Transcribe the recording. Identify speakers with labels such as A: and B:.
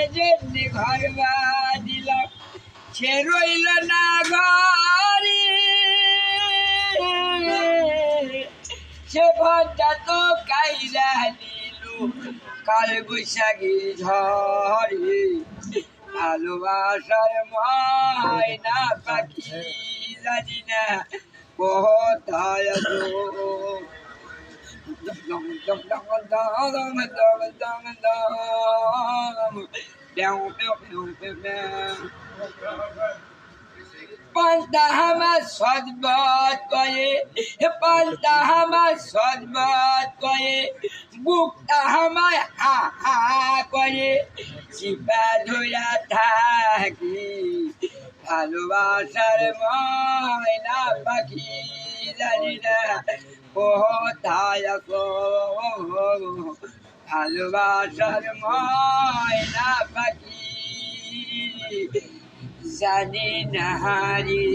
A: জন্য ঘর বাঁধিলাম সে রইল না ঘরে সে ঘরটা তো কাইরা নিল কাল বৈশাখী ঝড়ে ভালোবাসার ময়না পাখি জানি না কোথায় পাল্টা আমার সদবাদ করে পাল্টা আমার সদবাদ করে বুকটা আমার হা হা করে চিপা ধরা থাকি ভালোবাসার ময়না পাখি জানি না কোথায় ভালোবাসার ময়না পাখি জানি না হারি